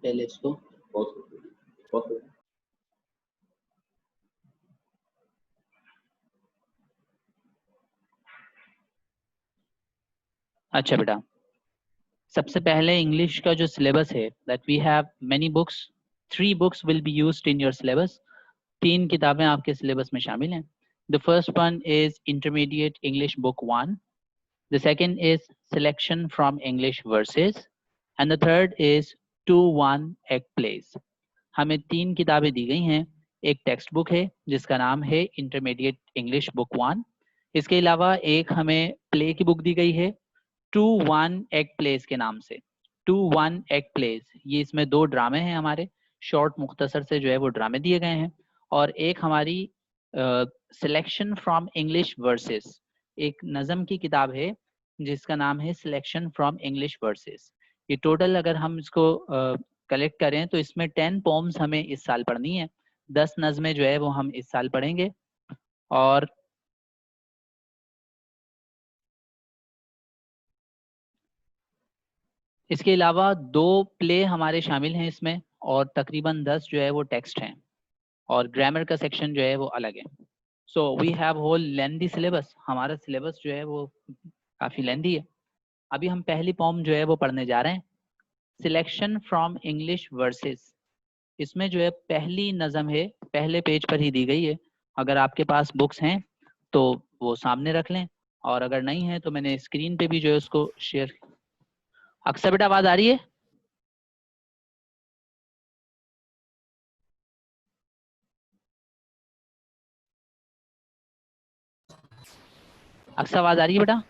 पहले इसको पॉज कर। अच्छा बेटा, सबसे पहले इंग्लिश का जो सिलेबस है that we have many books, 3 books will be used in your syllabus. 3 किताबें आपके सिलेबस में शामिल हैं। The first one is intermediate English book 1, the second is selection from English verses and the third is 2-1 act plays. हमें 3 किताबें दी गई हैं। एक टेक्स्ट बुक है जिसका नाम है इंटरमीडिएट इंग्लिश बुक 1। इसके अलावा एक हमें प्ले की बुक दी गई है 2-1 एक्ट प्लेस के नाम से। 2-1 एक्ट प्लेस, ये इसमें 2 ड्रामे हैं हमारे, शॉर्ट मुख्तसर से जो है वो ड्रामे दिए गए हैं। और एक हमारी सिलेक्शन फ्रॉम इंग्लिश वर्सेस, एक नज़म की किताब है जिसका नाम है सिलेक्शन फ्रॉम इंग्लिश वर्सेस। ये टोटल अगर हम इसको कलेक्ट करें तो इसमें 10 पोम्स हमें इस साल पढ़नी है। 10 नज़में जो है वो हम इस साल पढ़ेंगे। और इसके अलावा 2 प्ले हमारे शामिल हैं इसमें, और तकरीबन 10 जो है वो टेक्स्ट हैं, और ग्रामर का सेक्शन जो है वो अलग है। So we have whole lengthy syllabus. हमारा सिलेबस जो है वो काफ़ी लेंदी है। अभी हम पहली पोम जो है वो पढ़ने जा रहे हैं, सिलेक्शन फ्रॉम इंग्लिश वर्सेस। इसमें जो है पहली नज़म है, पहले पेज पर ही दी गई है। अगर आपके पास बुक्स हैं तो वो सामने रख लें, और अगर नहीं है तो मैंने स्क्रीन पे भी जो है उसको शेयर। अक्सर बेटा आवाज़ आ रही है? अक्सर आवाज़ आ रही है बेटा?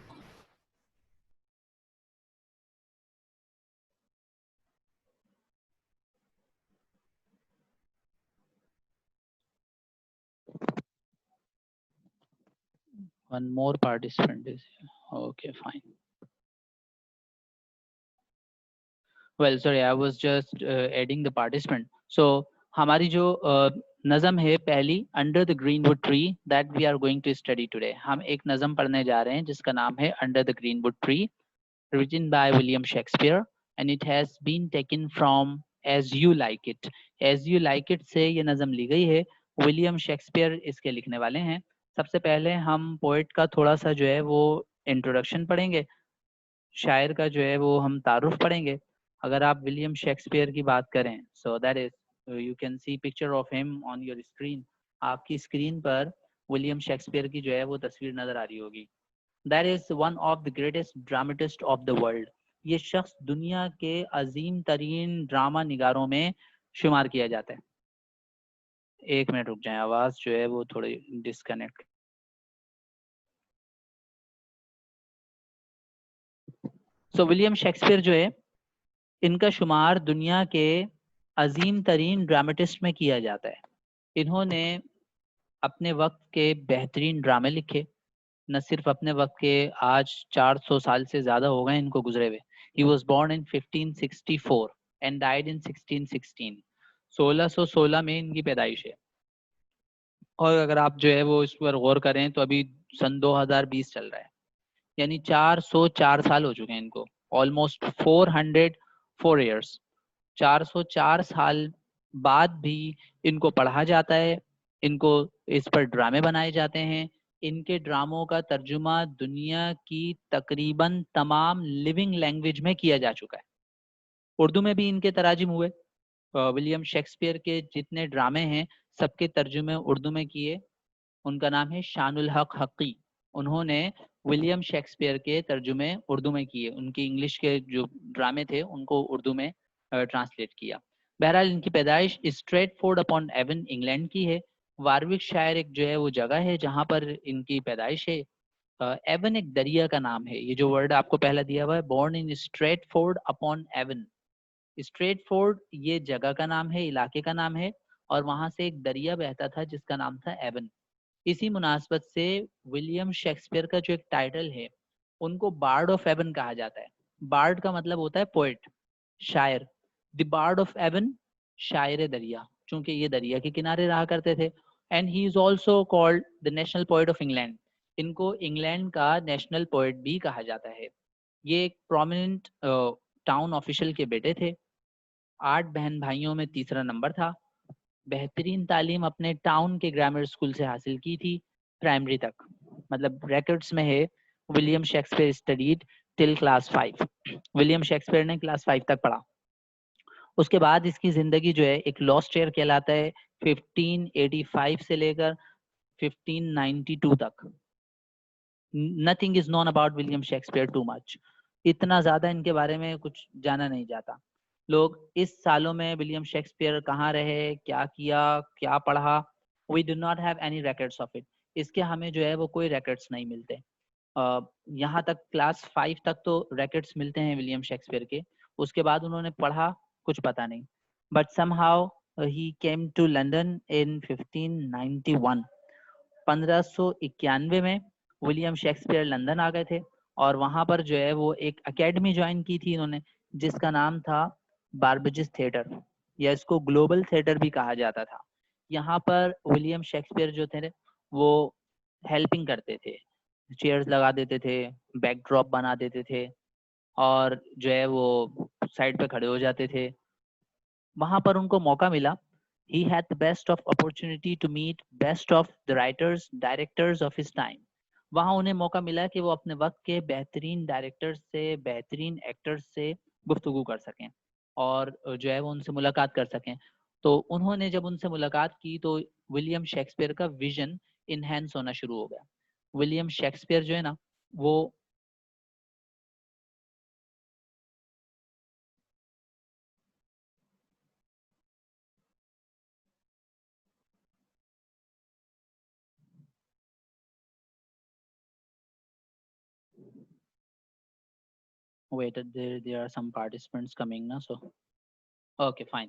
One more participant is here. Okay, fine. Well, sorry, I was just adding the participant. So हमारी जो नज़म है पहली, under the greenwood tree, that we are going to study today. हम एक नज़म पढ़ने जा रहे हैं जिसका नाम है under the greenwood tree, written by William Shakespeare, and it has been taken from As You Like It. As You Like It से ये नज़म ली गई है। विलियम शेक्सपियर इसके लिखने वाले हैं। सबसे पहले हम पोइट का थोड़ा सा जो है वो इंट्रोडक्शन पढ़ेंगे, शायर का जो है वो हम तारुफ पढ़ेंगे। अगर आप विलियम शेक्सपियर की बात करें, so that is, you can see picture of him on your screen. आपकी स्क्रीन पर विलियम शेक्सपियर की जो है वो तस्वीर नजर आ रही होगी। That is one of the greatest dramatist of the world. ये शख्स दुनिया के अजीम तरीन ड्रामा निगारों में शुमार किया जाता है। एक मिनट रुक जाए, आवाज जो है वो थोड़ी डिस्कनेक्ट। सो विलियम शेक्सपियर जो है, इनका शुमार दुनिया के अजीम तरीन ड्रामेटिस्ट में किया जाता है। इन्होंने अपने वक्त के बेहतरीन ड्रामे लिखे। न सिर्फ अपने वक्त के, आज 400 साल से ज़्यादा हो गए इनको गुजरे हुए। He was born in 1564 and died in 1616। 1616 में इनकी पैदाइश है। और अगर आप जो है वो इस पर गौर करें तो अभी सन 2020 चल रहा है, यानी 404 साल हो चुके हैं इनको। Almost 404 years. 404 साल बाद भी इनको पढ़ा जाता है, इनको इस पर ड्रामे बनाए जाते हैं। इनके ड्रामों का तर्जुमा दुनिया की तकरीबन तमाम लिविंग लैंग्वेज में किया जा चुका है। उर्दू में भी इनके तराजिम हुए। विलियम शेक्सपियर के जितने ड्रामे हैं सबके तर्जुमे उर्दू में किए। उनका नाम है शानुल हक हकी। उन्होंने विलियम शेक्सपियर के तर्जुमे उर्दू में किए, उनकी इंग्लिश के जो ड्रामे थे उनको उर्दू में ट्रांसलेट किया। बहरहाल इनकी पैदाइश स्ट्रेटफोर्ड अपॉन एवन इंग्लैंड की है। वारविकशायर एक जो है वो जगह है जहाँ पर इनकी पैदाइश है। एवन एक दरिया का नाम है। ये जो वर्ड आपको पहला दिया हुआ है, born in Stratford upon Avon, Stratford ये जगह का नाम है, इलाके का नाम है, और वहां से एक दरिया बहता था जिसका नाम था एवन। इसी मुनासबत से विलियम शेक्सपियर का जो एक टाइटल है, उनको बार्ड ऑफ एवन कहा जाता है। बार्ड का मतलब होता है पोएट, शायर। द बार्ड ऑफ एवन, शायर दरिया, चूंकि ये दरिया के किनारे रहा करते थे। And he is also called the national poet of England. इनको इंग्लैंड का नेशनल पोएट भी कहा जाता है। ये एक प्रोमिनेंट टाउन ऑफिशियल के बेटे थे। 8 बहन भाइयों में तीसरा नंबर था। बेहतरीन तालीम अपने टाउन के ग्रामर स्कूल से हासिल की थी, प्राइमरी तक। मतलब रिकॉर्ड्स में है William Shakespeare studied till class 5। William Shakespeare ने क्लास 5 तक पढ़ा। उसके बाद इसकी जिंदगी जो है एक लॉस्ट ईयर कहलाता है, 1585 से लेकर 1592 तक। Nothing is known about William Shakespeare too much. इतना ज्यादा इनके बारे में कुछ जाना नहीं जाता। लोग इस सालों में विलियम शेक्सपियर कहाँ रहे, क्या किया, क्या पढ़ा, we do not have any records of it. इसके हमें जो है वो कोई रिकॉर्ड्स नहीं मिलते। यहाँ तक क्लास 5 तक तो रिकॉर्ड्स मिलते हैं विलियम शेक्सपियर के। उसके बाद उन्होंने पढ़ा कुछ पता नहीं। But somehow he came to London in 1591। 1591 में विलियम शेक्सपियर लंदन आ गए थे और वहां पर जो है वो एक एकेडमी ज्वाइन की थी इन्होंने, जिसका नाम था बार्बेजिस थिएटर, या इसको ग्लोबल थिएटर भी कहा जाता था। यहाँ पर विलियम शेक्सपियर जो थे वो हेल्पिंग करते थे, चेयर्स लगा देते थे, बैकड्रॉप बना देते थे और जो है वो साइड पे खड़े हो जाते थे। वहां पर उनको मौका मिला। He had the best of opportunity to meet best of the writers, directors of his time. वहां उन्हें मौका मिला कि वो अपने वक्त के बेहतरीन डायरेक्टर्स से, बेहतरीन एक्टर्स से गुफ्तगू कर सकें और जो है वो उनसे मुलाकात कर सकें। तो उन्होंने जब उनसे मुलाकात की तो विलियम शेक्सपियर का विजन इनहेंस होना शुरू हो गया। विलियम शेक्सपियर जो है ना वो wait, there are some participants coming now, so okay, fine.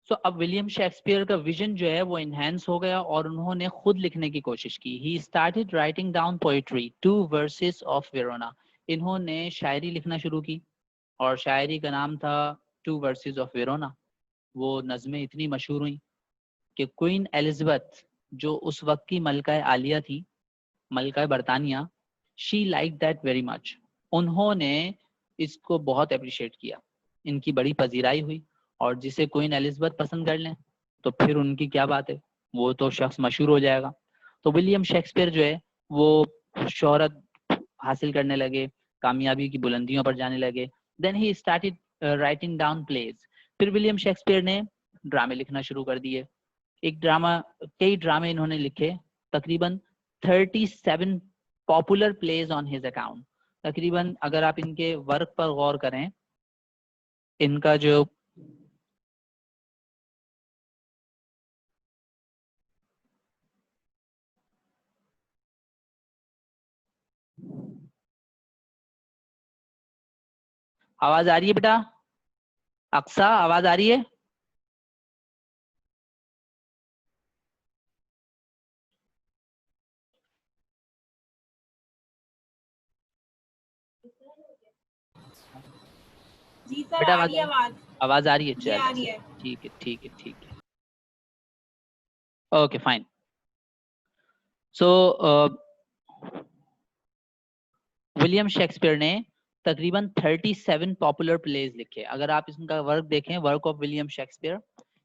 सो अब विलियम शेक्सपियर का विजन जो है वो इनहेंस हो गया और उन्होंने खुद लिखने की कोशिश की। ही started writing down poetry, 2 versus of Verona. इन्होंने शायरी लिखना शुरू की और शायरी का नाम था 2 वर्सेस ऑफ वेरोना। वो नज़में इतनी मशहूर हुई कि क्वीन एलिजाबेथ जो उस वक्त की मलका आलिया थी, मलका बरतानिया, she like that very much. उन्होंने इसको बहुत अप्रिशिएट किया, इनकी बड़ी पजीराई हुई। और जिसे क्वीन एलिजाबेथ पसंद कर लें तो फिर उनकी क्या बात है, वो तो शख्स मशहूर हो जाएगा। तो विलियम शेक्सपियर जो है वो शोहरत हासिल करने लगे, कामयाबी की बुलंदियों पर जाने लगे। Then he started writing down plays. फिर विलियम शेक्सपियर ने ड्रामे लिखना शुरू कर दिए। एक ड्रामा, कई ड्रामे इन्होंने लिखे, तकरीबन 37 popular plays on his account. तकरीबन अगर आप इनके वर्क पर गौर करें, इनका जो आवाज आ रही है बेटा? अक्सा आवाज आ रही है? जी सर, बेटा आ आवाज रही है आवाज। आवाज आ रही है? जी आ चलो रही है। ठीक है ठीक है ठीक है, ओके फाइन। सो विलियम शेक्सपियर ने तकरीबन 37 पॉपुलर प्लेज लिखे। अगर आप इनका वर्क देखें, work of William Shakespeare,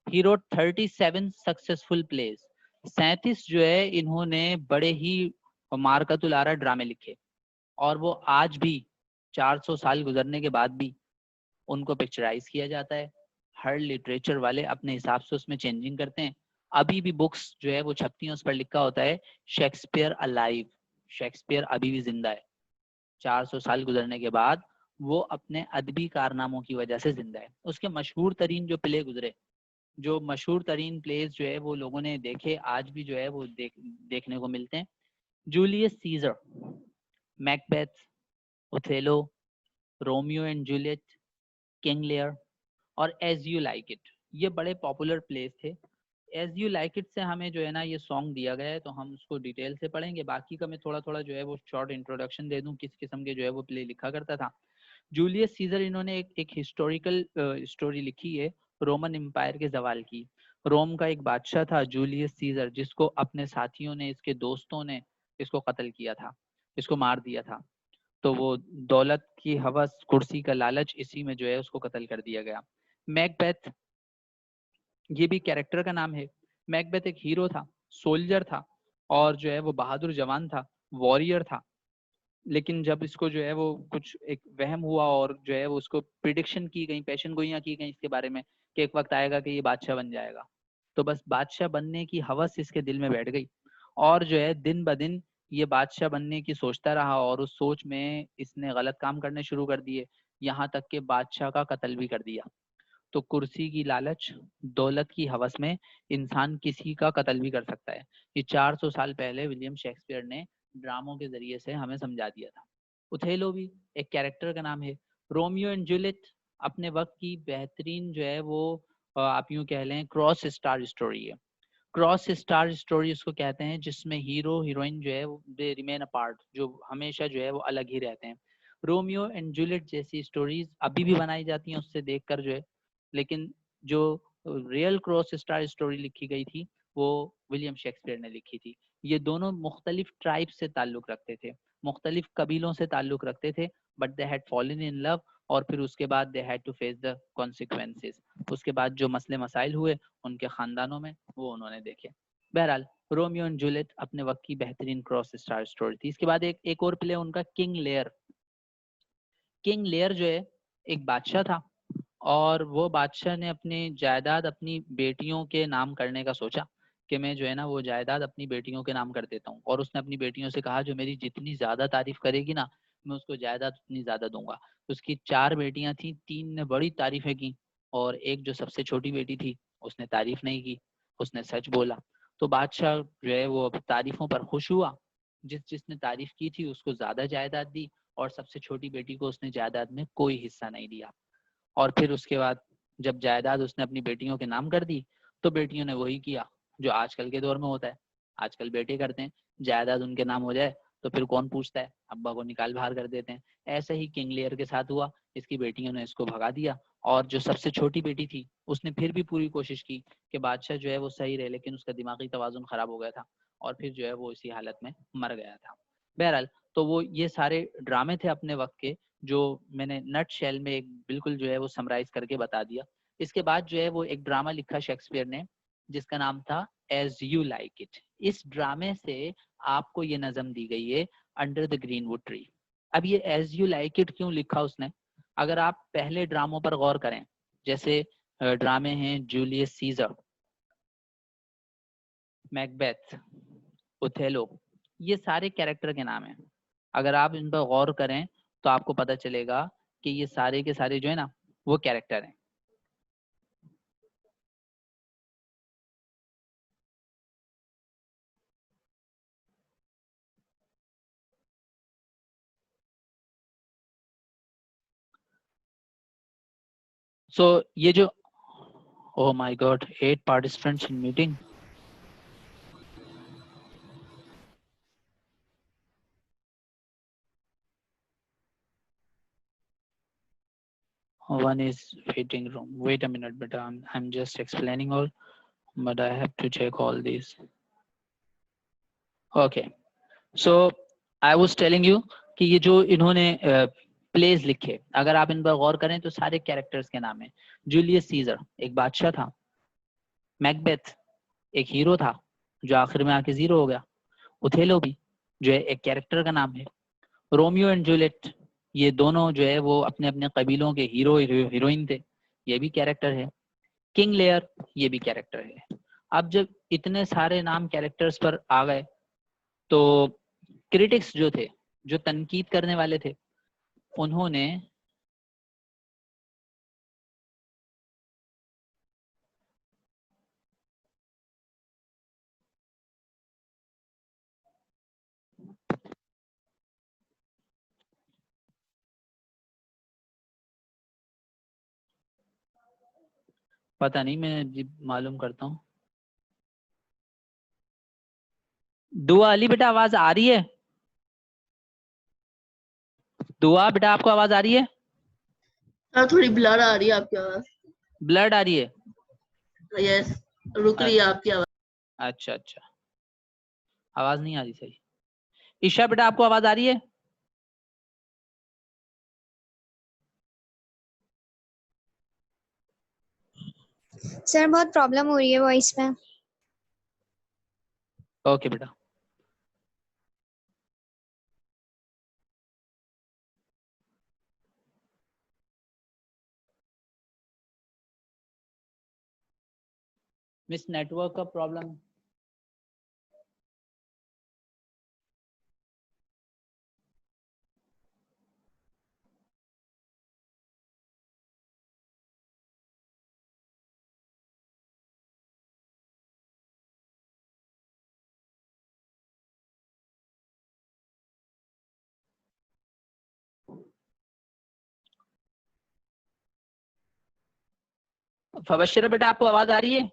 he wrote 37 successful plays. 37 जो है इन्होंने बड़े ही मारकतुल आरा ड्रामे लिखे और वो आज भी 400 साल गुजरने के बाद भी उनको पिक्चराइज किया जाता है। हर लिटरेचर वाले अपने हिसाब से उसमें चेंजिंग करते हैं। अभी भी बुक्स जो है वो छपती हैं, उस पर लिखा होता है शेक्सपियर अलाइव, शेक्सपियर अभी भी जिंदा है। 400 साल गुजरने के बाद वो अपने अदबी कारनामों की वजह से जिंदा है। उसके मशहूर तरीन जो प्ले गुजरे, जो मशहूर तरीन प्लेस जो है वो लोगों ने देखे, आज भी जो है वो देखने को मिलते हैं। Julius Caesar, Macbeth, Othello, Romeo and Juliet, King Lear और एज यू लाइक इट, ये बड़े पॉपुलर प्लेस थे। एज यू लाइक इट से हमें जो है ना ये सॉन्ग दिया गया है, तो हम उसको डिटेल से पढ़ेंगे। बाकी का मैं थोड़ा थोड़ा जो है वो शॉर्ट इंट्रोडक्शन दे दूं किस किस्म के जो है वो प्ले लिखा करता था। जूलियस सीजर, इन्होंने एक हिस्टोरिकल स्टोरी लिखी है रोमन एम्पायर के जवाल की। रोम का एक बादशाह था जूलियस सीजर, जिसको अपने साथियों ने, इसके दोस्तों ने इसको कत्ल किया था, इसको मार दिया था। तो वो दौलत की हवस, कुर्सी का लालच, इसी में जो है उसको कत्ल कर दिया गया। मैकबेथ, ये भी कैरेक्टर का नाम है। मैकबेथ एक हीरो था, सोल्जर था, और जो है वो बहादुर जवान था, वॉरियर था। लेकिन जब इसको जो है वो कुछ एक वहम हुआ और जो है वो उसको प्रिडिक्शन की गई, पेशन गोइयां की गई इसके बारे में कि एक वक्त आएगा कि ये बादशाह बन जाएगा, तो बस बादशाह बनने की हवस इसके दिल में बैठ गई, और जो है दिन ब दिन ये बादशाह बनने की सोचता रहा, और उस सोच में इसने गलत काम करने शुरू कर दिए, यहाँ तक कि बादशाह का कत्ल भी कर दिया। तो कुर्सी की लालच, दौलत की हवस में इंसान किसी का कत्ल भी कर सकता है। ये 400 साल पहले विलियम शेक्सपियर ने ड्रामों के जरिए से हमें समझा दिया था। उथेलो भी एक कैरेक्टर का नाम है। रोमियो एंड जूलियट अपने वक्त की बेहतरीन जो है वो आप यूं कह लें क्रॉस स्टार स्टोरी है। क्रॉस स्टार स्टोरी उसको कहते हैं जिसमें हीरो हीरोइन जो है दे रिमेन अपार्ट, जो हमेशा जो है वो अलग ही रहते हैं। रोमियो एंड जूलियट जैसी स्टोरीज अभी भी बनाई जाती हैं उससे देखकर जो है, लेकिन जो रियल क्रॉस स्टार स्टोरी लिखी गई थी वो विलियम शेक्सपियर ने लिखी थी। ये दोनों मुख्तलिफ ट्राइब से ताल्लुक रखते थे, मुख्तलिफ कबीलों से ताल्लुक रखते थे, but they had fallen in love, और फिर उसके बाद they had to face the consequences. उसके बाद जो मसले मसाइल हुए उनके खानदानों में वो उन्होंने देखे। बहरहाल रोमियो एंड जूलियट अपने वक्त की बेहतरीन क्रॉस स्टार स्टोरी थी। इसके बाद एक और प्ले उनका किंग लेयर। किंग लेयर जो है एक बादशाह था, और वो बादशाह ने अपनी जायदाद अपनी बेटियों के नाम करने का सोचा कि मैं जो है ना वो जायदाद अपनी बेटियों के नाम कर देता हूँ, और उसने अपनी बेटियों से कहा जो मेरी जितनी ज्यादा तारीफ करेगी ना मैं उसको जायदाद उतनी ज्यादा दूंगा। उसकी 4 बेटियां थी, 3 ने बड़ी तारीफें की, और एक जो सबसे छोटी बेटी थी उसने तारीफ नहीं की, उसने सच बोला। तो बादशाह जो है वो तारीफों पर खुश हुआ, जिसने तारीफ की थी उसको ज्यादा जायदाद दी, और सबसे छोटी बेटी को उसने जायदाद में कोई हिस्सा नहीं दिया। और फिर उसके बाद जब जायदाद उसने अपनी बेटियों के नाम कर दी तो बेटियों ने वही किया जो आजकल के दौर में होता है। आजकल बेटे करते हैं, जायदाद उनके नाम हो जाए तो फिर कौन पूछता है, अब्बा को निकाल बाहर कर देते हैं। ऐसे ही किंग लेयर के साथ हुआ, इसकी बेटियों ने इसको भगा दिया, और जो सबसे छोटी बेटी थी उसने फिर भी पूरी कोशिश की कि बादशाह जो है वो सही रहे, लेकिन उसका दिमागी तवाजुन खराब हो गया था, और फिर जो है वो इसी हालत में मर गया था। बहरहाल तो वो ये सारे ड्रामे थे अपने वक्त के, जो मैंने नट शेल में एक बिल्कुल जो है वो समराइज करके बता दिया। इसके बाद जो है वो एक ड्रामा लिखा शेक्सपियर ने जिसका नाम था एज यू लाइक इट। इस ड्रामे से आपको ये नज़म दी गई है, अंडर द ग्रीनवुड ट्री। अब ये एज यू लाइक इट क्यों लिखा उसने? अगर आप पहले ड्रामों पर गौर करें, जैसे ड्रामे हैं जूलियस सीजर, मैकबेथ, ओथेलो, ये सारे कैरेक्टर के नाम हैं। अगर आप इन पर गौर करें तो आपको पता चलेगा कि ये सारे के सारे जो है ना वो कैरेक्टर हैं। सो ये जो, oh my God, 8 participants in meeting. One is waiting room. Wait a minute, but I'm just explaining all, but I have to check all these. Okay. So I was telling you कि ये जो इन्होंने pledge लिखे, अगर आप इन पर गौर करें तो सारे कैरेक्टर्स के नाम है। जूलियस सीजर एक बादशाह था, मैकबेथ एक हीरो था जो आखिर में आके जीरो हो गया, ओथेलो भी जो है एक कैरेक्टर का नाम है, रोमियो एंड जूलियट ये दोनों जो है वो अपने अपने कबीलों के हीरो हीरोइन थे, ये भी कैरेक्टर है। किंग लेयर ये भी कैरेक्टर है। अब जब इतने सारे नाम कैरेक्टर्स पर आ गए तो क्रिटिक्स जो थे, जो तनकीद करने वाले थे, उन्होंने पता नहीं, मैं मालूम करता हूँ। दुआ अली बेटा आवाज आ रही है? दुआ बेटा आपको आवाज आ रही है? हाँ, थोड़ी ब्लर आ रही है आपकी आवाज। ब्लड आ रही है? यस, रुक रही है आपकी आवाज। अच्छा अच्छा, आवाज नहीं आ रही सही। ईशा बेटा आपको आवाज आ रही है? सर बहुत प्रॉब्लम हो रही है वॉइस में। ओके बेटा। मिस नेटवर्क का प्रॉब्लम। फबश्शिरा बेटा आपको आवाज आ रही है?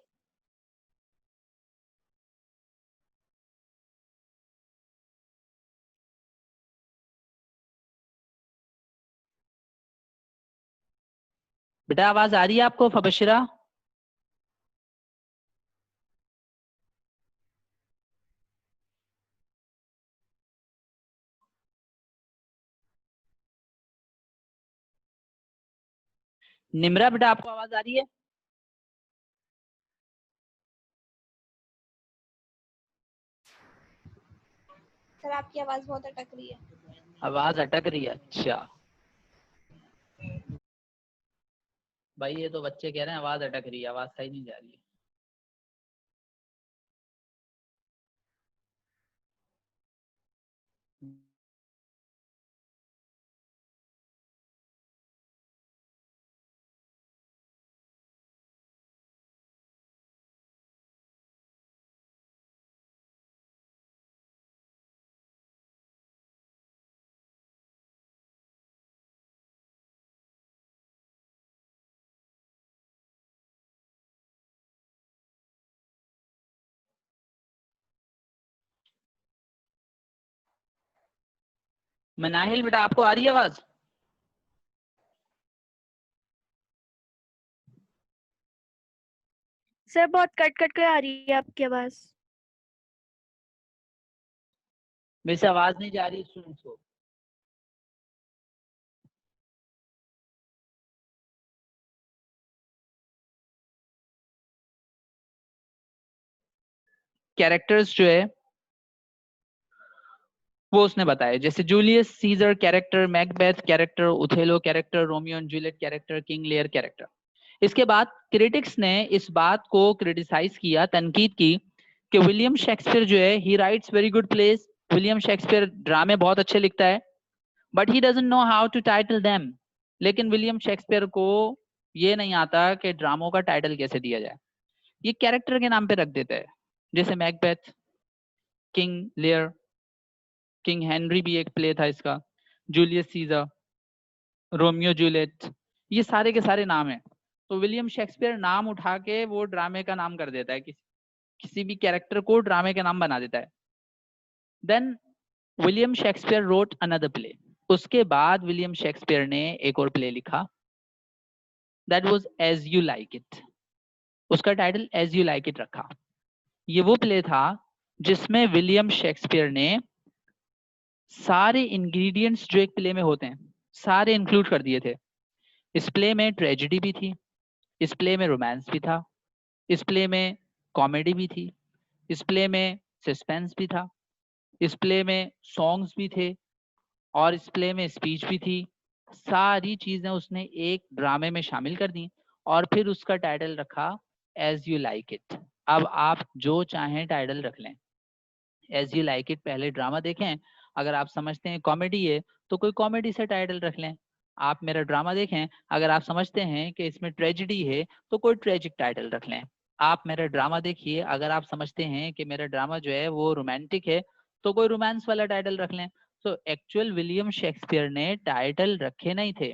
बेटा आवाज आ रही है आपको फबश्शिरा? निम्रा बेटा आपको आवाज आ रही है? सर आपकी आवाज बहुत अटक रही है। आवाज अटक रही है, अच्छा भाई ये तो बच्चे कह रहे हैं आवाज अटक रही है, आवाज सही नहीं जा रही है। मनाहिल बेटा आपको आ रही है आवाज? सर बहुत कट कट कर आ रही है आपकी आवाज। मेरे से आवाज नहीं जा रही स्टूडेंट्स को। कैरेक्टर्स जो है वो उसने बताया, जैसे Julius Caesar character, Macbeth character, उथेलो character, Romeo and Juliet character, King Lear character. इसके बाद क्रिटिक्स ने इस बात को क्रिटिसाइज किया, तनकीद की कि विलियम शेक्सपियर जो है he writes very good plays, William Shakespeare ड्रामे बहुत अच्छे लिखता है, but he doesn't know how to title them. लेकिन विलियम शेक्सपियर को ये नहीं आता कि ड्रामों का टाइटल कैसे दिया जाए, ये कैरेक्टर के नाम पे रख देता है। जैसे Macbeth, King Lear, king Henry भी एक प्ले था इसका, जूलियस सीजर, रोमियो जूलियट, ये सारे के सारे नाम हैं। तो विलियम शेक्सपियर नाम उठा के वो ड्रामे का नाम कर देता है, किसी भी कैरेक्टर को ड्रामे का नाम बना देता है। Then William Shakespeare wrote another play. उसके बाद विलियम शेक्सपियर ने एक और प्ले लिखा, that was as you like it. उसका title as you like it रखा। ये वो प्ले था जिसमें विलियम शेक्सपियर ने सारे इंग्रेडिएंट्स जो एक प्ले में होते हैं सारे इंक्लूड कर दिए थे। इस प्ले में ट्रेजेडी भी थी, इस प्ले में रोमांस भी था, इस प्ले में कॉमेडी भी थी, इस प्ले में सस्पेंस भी था, इस प्ले में सॉन्ग्स भी थे, और इस प्ले में स्पीच भी थी। सारी चीजें उसने एक ड्रामे में शामिल कर दी और फिर उसका टाइटल रखा एज यू लाइक इट। अब आप जो चाहें टाइटल रख लें। एज यू लाइक इट पहले ड्रामा देखें, अगर आप समझते हैं कॉमेडी है तो कोई कॉमेडी से टाइटल रख लें। आप मेरा ड्रामा देखें, अगर आप समझते हैं कि इसमें ट्रेजेडी है तो कोई ट्रेजिक टाइटल रख लें। आप मेरा ड्रामा देखिए, अगर आप समझते हैं कि मेरा ड्रामा जो है वो रोमांटिक है तो कोई रोमांस वाला टाइटल रख लें। तो एक्चुअल विलियम शेक्सपियर ने टाइटल रखे नहीं थे,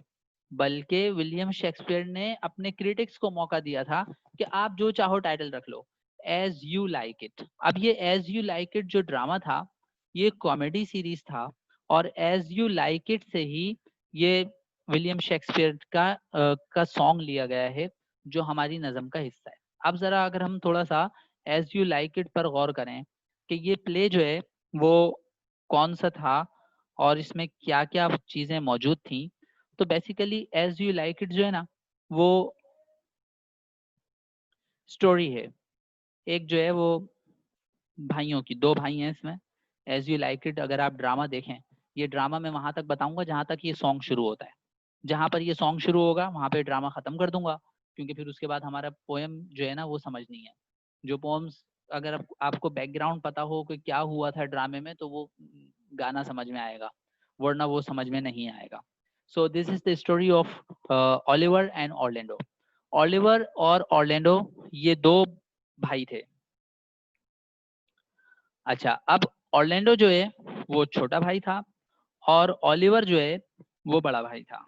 बल्कि विलियम शेक्सपियर ने अपने क्रिटिक्स को मौका दिया था कि आप जो चाहो टाइटल रख लो, एज यू लाइक इट। अब ये एज यू लाइक इट जो ड्रामा था ये कॉमेडी सीरीज था, और एज यू लाइक इट से ही ये विलियम शेक्सपियर का सॉन्ग लिया गया है जो हमारी नज़म का हिस्सा है। अब जरा अगर हम थोड़ा सा एज यू लाइक इट पर गौर करें कि ये प्ले जो है वो कौन सा था और इसमें क्या क्या चीजें मौजूद थी, तो basically As you like It जो है ना वो स्टोरी है। एक जो है वो भाइयों की, 2 भाई हैं इसमें। एज यू लाइक इट, अगर आप ड्रामा देखें, ये ड्रामा मैं वहां तक बताऊंगा जहां तक ये सॉन्ग शुरू होता है। जहां पर ये सॉन्ग शुरू होगा वहां पे ड्रामा खत्म कर दूंगा, क्योंकि फिर उसके बाद हमारा पोएम जो है ना वो समझनी है। जो पोएम्स अगर आपको बैकग्राउंड पता हो कि क्या हुआ था ड्रामे में, तो वो गाना समझ में आएगा, वरना वो समझ में नहीं आएगा। So this is the story of Oliver and Orlando. Oliver और ऑर्लैंडो ये 2 भाई थे। अच्छा, अब ऑर्लैंडो जो है वो छोटा भाई था और ओलिवर जो है वो बड़ा भाई था।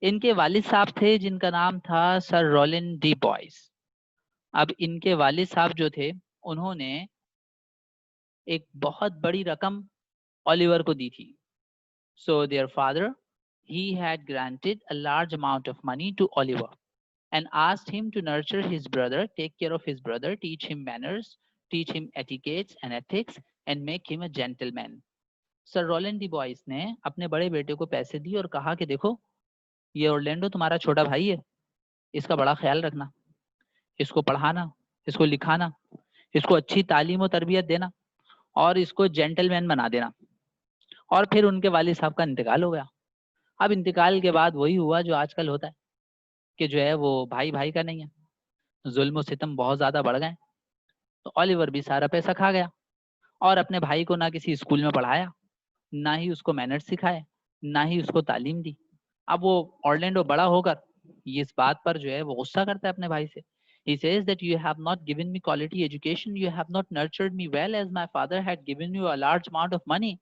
इनके वालिद साहब थे जिनका नाम था सर रोलिन डी बॉयस। अब इनके वालिद साहब जो थे उन्होंने एक बहुत बड़ी रकम ओलिवर को दी थी। So their father he had granted a large amount of money to Oliver and asked him to nurture his brother, take care of his brother, teach him manners, teach him etiquettes and ethics, and make him a gentleman. Sir Rowland de Boys ने अपने बड़े बेटे को पैसे दिए और कहा कि देखो, ये ऑर्लैंडो तुम्हारा छोटा भाई है, इसका बड़ा ख्याल रखना, इसको पढ़ाना, इसको लिखाना, इसको अच्छी तालीम और तरबियत देना और इसको जेंटलमैन बना देना। और फिर उनके वालिद साहब का इंतकाल हो गया। अब इंतकाल के बाद वही हुआ जो आजकल होता है कि जो है वो भाई भाई का नहीं है, जुल्म और सितम बहुत ज्यादा बढ़ गए। तो ओलिवर भी सारा पैसा खा गया और अपने भाई को ना किसी स्कूल में पढ़ाया, ना ही उसको मैनर्स सिखाए, ना ही उसको तालीम दी। अब वो ऑर्लैंडो बड़ा होकर ये इस बात पर जो है वो गुस्सा करता है अपने भाई से। He says that you have not given me quality education, you have not nurtured me well as my father had given you a large amount of money.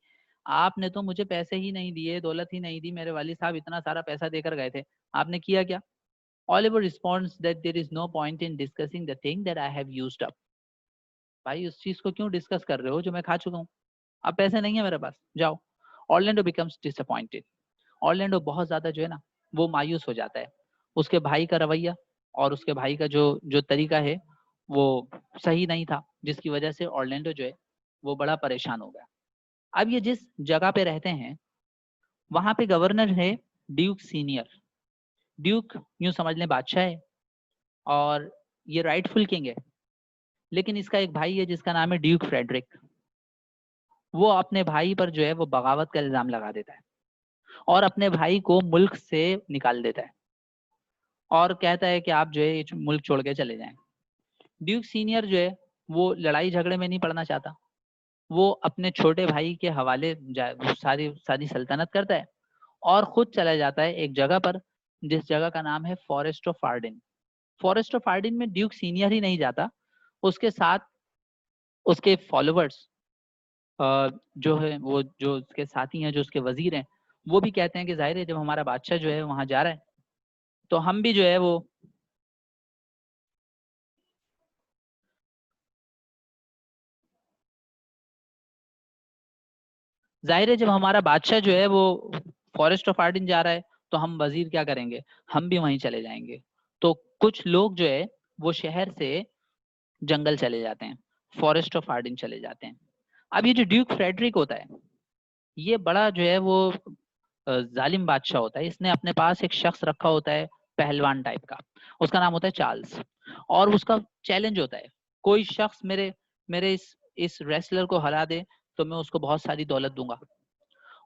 आपने तो मुझे पैसे ही नहीं दिए, दौलत ही नहीं दी, मेरे वालिद साहब इतना सारा पैसा देकर गए थे, आपने किया क्या? Oliver responds that there is no point in discussing the thing that I have used up. भाई उस चीज को क्यों डिस्कस कर रहे हो जो मैं खा चुका हूँ? अब पैसे नहीं है मेरे पास, जाओ। Orlando becomes disappointed. ऑर्लैंडो बहुत ज्यादा जो है ना वो मायूस हो जाता है। उसके भाई का रवैया और उसके भाई का जो जो तरीका है वो सही नहीं था, जिसकी वजह से ऑर्लैंडो जो है वो बड़ा परेशान हो गया। अब ये जिस जगह पे रहते हैं वहां पे गवर्नर है ड्यूक सीनियर। ड्यूक यूं समझ लें बादशाह है और ये राइटफुल किंग है। लेकिन इसका एक भाई है जिसका नाम है ड्यूक फ्रेडरिक। वो अपने भाई पर जो है वो बगावत का इल्जाम लगा देता है और अपने भाई को मुल्क से निकाल देता है और कहता है कि आप जो है ये मुल्क छोड़ के चले जाएं। ड्यूक सीनियर जो है वो लड़ाई झगड़े में नहीं पड़ना चाहता। वो अपने छोटे भाई के हवाले सारी सारी सल्तनत करता है और खुद चला जाता है एक जगह पर जिस जगह का नाम है फॉरेस्ट ऑफ आर्डिन। फॉरेस्ट ऑफ आर्डिन में ड्यूक सीनियर ही नहीं जाता, उसके साथ उसके फॉलोअर्स जो है वो जो उसके साथी हैं, जो उसके वजीर हैं, वो भी कहते हैं कि जाहिर है जब हमारा बादशाह जो है वहां जा रहा है तो हम भी जो है वो जाहिर है जब हमारा बादशाह जो है वो फॉरेस्ट ऑफ आर्डिन जा रहा है तो हम वजीर क्या करेंगे, हम भी वहीं चले जाएंगे। तो कुछ लोग जो है वो शहर से जंगल चले जाते हैं, फॉरेस्ट ऑफ आर्डिन चले जाते हैं। अब ये जो ड्यूक फ्रेडरिक होता है ये बड़ा जो है वो जालिम बादशाह होता है। इसने अपने पास एक शख्स रखा होता है पहलवान टाइप का, उसका नाम होता है चार्ल्स। और उसका चैलेंज होता है कोई शख्स मेरे मेरे इस रेसलर को हरा दे तो मैं उसको बहुत सारी दौलत दूंगा।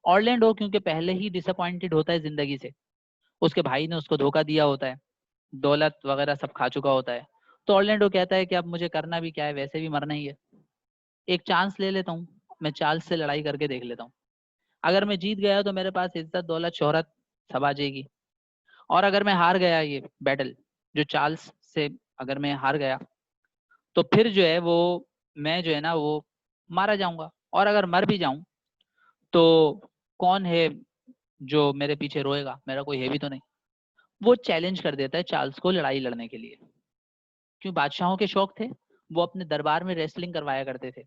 ऑर्लैंडो क्योंकि पहले ही डिसअपॉइंटेड होता है जिंदगी से, उसके भाई ने उसको धोखा दिया होता है, दौलत वगैरह सब खा चुका होता है। तो ऑर्लैंडो कहता है कि अब मुझे करना भी क्या है, वैसे भी मरना ही है, एक चांस ले लेता हूँ, मैं चार्ल्स से लड़ाई करके देख लेता हूँ। अगर मैं जीत गया तो मेरे पास इज्जत दौलत शोहरत सब आ जाएगी, और अगर मैं हार गया ये बैटल जो चार्ल्स से अगर मैं हार गया तो फिर जो है वो मैं जो है ना वो मारा जाऊंगा, और अगर मर भी जाऊं तो कौन है जो मेरे पीछे रोएगा, मेरा कोई है भी तो नहीं। वो चैलेंज कर देता है चार्ल्स को लड़ाई लड़ने के लिए। क्यों, बादशाहों के शौक थे, वो अपने दरबार में रेसलिंग करवाया करते थे,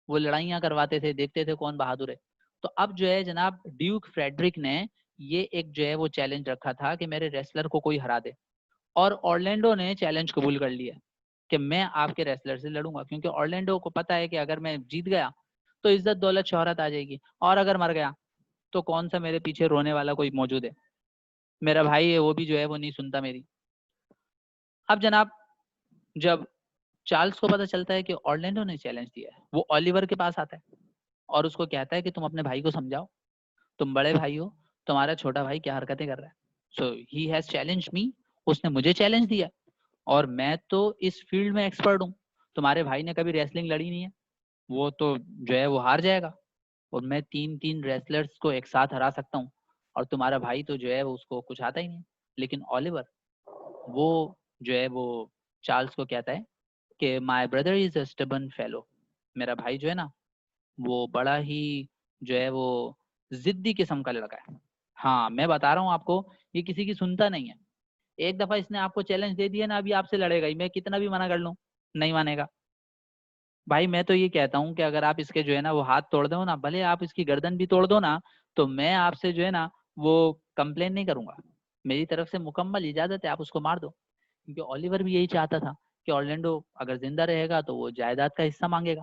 वो लड़ाइयां करवाते थे, देखते थे कौन बहादुर है। तो अब जो है जनाब ड्यूक फ्रेडरिक ने ये एक जो है वो चैलेंज रखा था कि मेरे रेसलर को कोई हरा दे, और ऑर्लैंडो ने चैलेंज कबूल कर लिया कि मैं आपके रेसलर से लड़ूंगा, क्योंकि ऑर्लैंडो को पता है कि अगर मैं जीत गया तो इज्जत दौलत शोहरत आ जाएगी, और अगर मर गया तो कौन सा मेरे पीछे रोने वाला कोई मौजूद है, मेरा भाई है वो भी जो है वो नहीं सुनता मेरी। अब जनाब जब चार्ल्स को पता चलता है कि ऑर्लैंडो ने चैलेंज दिया है। वो ओलिवर के पास आता है और उसको कहता है कि तुम अपने भाई को समझाओ, तुम बड़े भाई हो, तुम्हारा छोटा भाई क्या हरकतें कर रहा है। सो ही हैज चैलेंज मी, उसने मुझे चैलेंज दिया और मैं तो इस फील्ड में एक्सपर्ट हूँ। तुम्हारे भाई ने कभी रेसलिंग लड़ी नहीं है, वो तो जो है वो हार जाएगा और मैं 3 रेसलर्स को एक साथ हरा सकता हूँ और तुम्हारा भाई तो जो है वो उसको कुछ आता ही नहीं। लेकिन ओलिवर वो जो है वो चार्ल्स को कहता है कि my brother is a stubborn fellow, मेरा भाई जो है ना वो बड़ा ही जो है वो जिद्दी किस्म का लड़का है। हाँ मैं बता रहा हूँ आपको, ये किसी की सुनता नहीं है। एक दफा इसने आपको चैलेंज दे दिया ना, अभी आपसे लड़ेगा ही, मैं कितना भी मना कर लूँ नहीं मानेगा। भाई मैं तो ये कहता हूँ कि अगर आप इसके जो है ना वो हाथ तोड़ दो ना, भले आप इसकी गर्दन भी तोड़ दो ना, तो मैं आपसे जो है ना वो कंप्लेन नहीं करूंगा। मेरी तरफ से मुकम्मल इजाजत है, आप उसको मार दो। क्योंकि ओलिवर भी यही चाहता था कि ऑर्लैंडो अगर जिंदा रहेगा तो वो जायदाद का हिस्सा मांगेगा।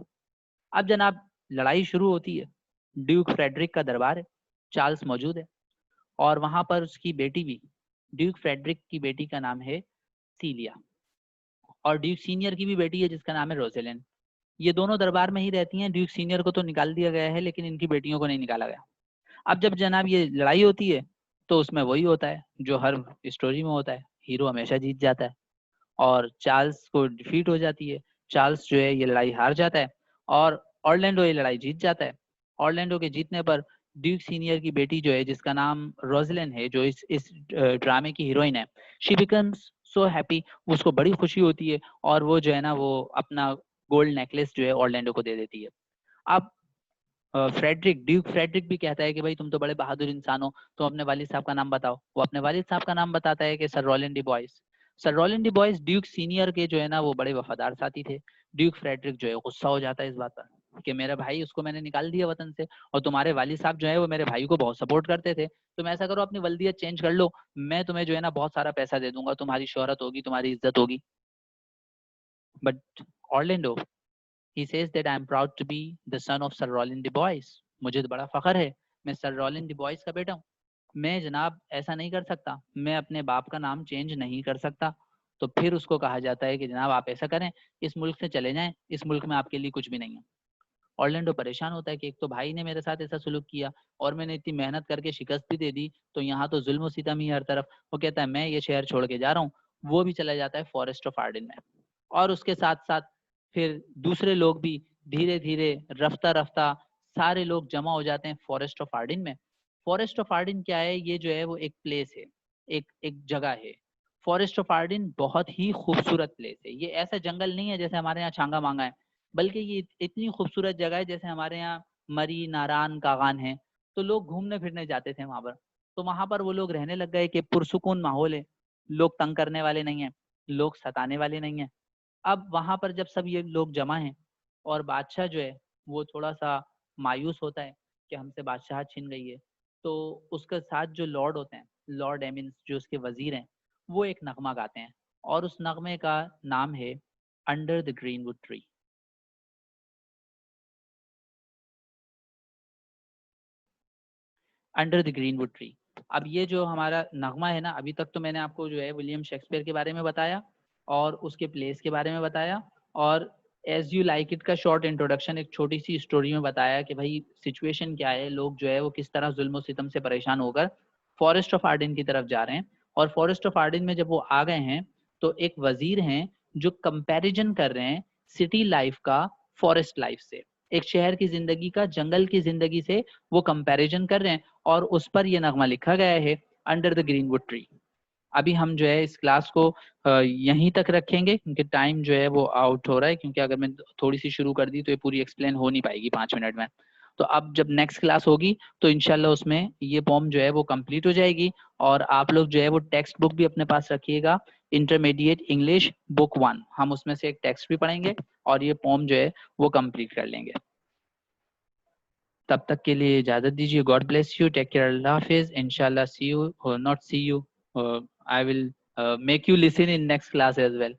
अब जनाब लड़ाई शुरू होती है, ड्यूक फ्रेडरिक का दरबार है, चार्ल्स मौजूद है और वहां पर उसकी बेटी भी, ड्यूक फ्रेडरिक की बेटी का नाम है सीलिया और ड्यूक सीनियर की भी बेटी है जिसका नाम है रोजेलिन। ये दोनों दरबार में ही रहती हैं। ड्यूक सीनियर को तो निकाल दिया गया है लेकिन इनकी बेटियों को नहीं निकाला गया। अब जब जनाब ये लड़ाई होती है तो उसमें वही होता है जो हर स्टोरी में होता है, हीरो हमेशा जीत जाता है और चार्ल्स को डिफीट हो जाती है। चार्ल्स जो है ये लड़ाई हार जाता है और ऑर्लैंडो ये लड़ाई जीत जाता है। ऑर्लैंडो के जीतने पर ड्यूक सीनियर की बेटी जो है जिसका नाम रोजलिन है, जो इस ड्रामे की हीरोइन है, शी बिकम्स सो हैप्पी, उसको बड़ी खुशी होती है और वो जो है ना वो अपना गोल्ड नेकलेस जो है ऑर्लैंडो को दे देती है। अब फ्रेडरिक, ड्यूक फ्रेडरिक भी कहता है कि भाई तुम तो बड़े बहादुर इंसान हो, तुम अपने वालिद साहब का नाम बताओ। वो अपने वालिद साहब का नाम बताता है कि sir Rowland de Boys. Sir Rowland de Boys duke senior के जो है ना वो बड़े वफादार साथी थे। ड्यूक फ्रेडरिक जो है गुस्सा हो जाता है इस बात पर कि मेरा भाई, उसको मैंने निकाल दिया वतन से और तुम्हारे वालिद साहब जो है वो मेरे भाई को बहुत सपोर्ट करते थे। तुम ऐसा करो अपनी वल्दियत चेंज कर लो, मैं तुम्हें जो है ना बहुत सारा पैसा दे दूंगा, तुम्हारी शोहरत होगी, तुम्हारी इज्जत होगी। But Orlando, he says that I am proud to be the son of Sir Roland de Boys। मुझे तो बड़ा फख्र है, मैं सर रोलिन डी बॉयस का बेटा हूँ। मैं जनाब ऐसा नहीं कर सकता, मैं अपने बाप का नाम चेंज नहीं कर सकता। तो फिर उसको कहा जाता है कि जनाब आप ऐसा करें, इस मुल्क से चले जाएं, इस मुल्क में आपके लिए कुछ भी नहीं है। ऑर्लैंडो परेशान होता है कि एक तो भाई ने मेरे साथ ऐसा सुलूक किया और मैंने इतनी मेहनत करके शिकस्त भी दे दी, तो यहाँ तो जुल्म सितम ही हर तरफ। वो कहता है मैं ये शहर छोड़ के जा रहा हूँ। वो भी चला जाता है फॉरेस्ट ऑफ आर्डन में और उसके साथ साथ फिर दूसरे लोग भी धीरे धीरे रफ्ता रफ्ता सारे लोग जमा हो जाते हैं फॉरेस्ट ऑफ आर्डन में। फॉरेस्ट ऑफ आर्डन क्या है? ये जो है वो एक प्लेस है, एक एक जगह है। फॉरेस्ट ऑफ आर्डन बहुत ही खूबसूरत प्लेस है। ये ऐसा जंगल नहीं है जैसे हमारे यहाँ छांगा मांगा है, बल्कि ये इतनी खूबसूरत जगह है जैसे हमारे यहाँ मरी नारायण कागान है। तो लोग घूमने फिरने जाते थे वहां पर। तो वहां पर वो लोग रहने लग गए कि पुरसुकून माहौल है, लोग तंग करने वाले नहीं है, लोग सताने वाले नहीं है। अब वहां पर जब सब ये लोग जमा हैं और बादशाह जो है वो थोड़ा सा मायूस होता है कि हमसे बादशाह छीन गई है, तो उसके साथ जो लॉर्ड होते हैं, लॉर्ड एमिन्स जो उसके वजीर हैं, वो एक नगमा गाते हैं और उस नगमे का नाम है under the greenwood tree. Under the greenwood tree. अब ये जो हमारा नगमा है ना, अभी तक तो मैंने आपको जो है विलियम शेक्सपियर के बारे में बताया और उसके प्लेस के बारे में बताया और एज यू लाइक इट का शॉर्ट इंट्रोडक्शन एक छोटी सी स्टोरी में बताया कि भाई सिचुएशन क्या है, लोग जो है वो किस तरह जुल्म सितम से परेशान होकर फॉरेस्ट ऑफ आर्डन की तरफ जा रहे हैं। और फॉरेस्ट ऑफ आर्डन में जब वो आ गए हैं तो एक वजीर हैं जो कंपैरिजन कर रहे हैं सिटी लाइफ का फॉरेस्ट लाइफ से, एक शहर की जिंदगी का जंगल की जिंदगी से वो कंपैरिजन कर रहे हैं और उस पर ये नगमा लिखा गया है अंडर द ग्रीनवुड ट्री। अभी हम जो है इस क्लास को यहीं तक रखेंगे क्योंकि टाइम जो है वो आउट हो रहा है, क्योंकि अगर मैं थोड़ी सी शुरू कर दी तो ये पूरी एक्सप्लेन हो नहीं पाएगी 5 मिनट में। तो अब जब नेक्स्ट क्लास होगी तो इंशाल्लाह उसमें ये पोम जो है वो कंप्लीट हो जाएगी और आप लोग जो है वो टेक्स्ट बुक भी अपने पास रखिएगा, इंटरमीडिएट इंग्लिश बुक 1, हम उसमें से एक टेक्स्ट भी पढ़ेंगे और ये पोम जो है वो कंप्लीट कर लेंगे। तब तक के लिए इजाजत दीजिए। God bless you, take care, अल्लाह हाफिज। इंशाल्लाह see you, not see you, I will make you listen in next class as well.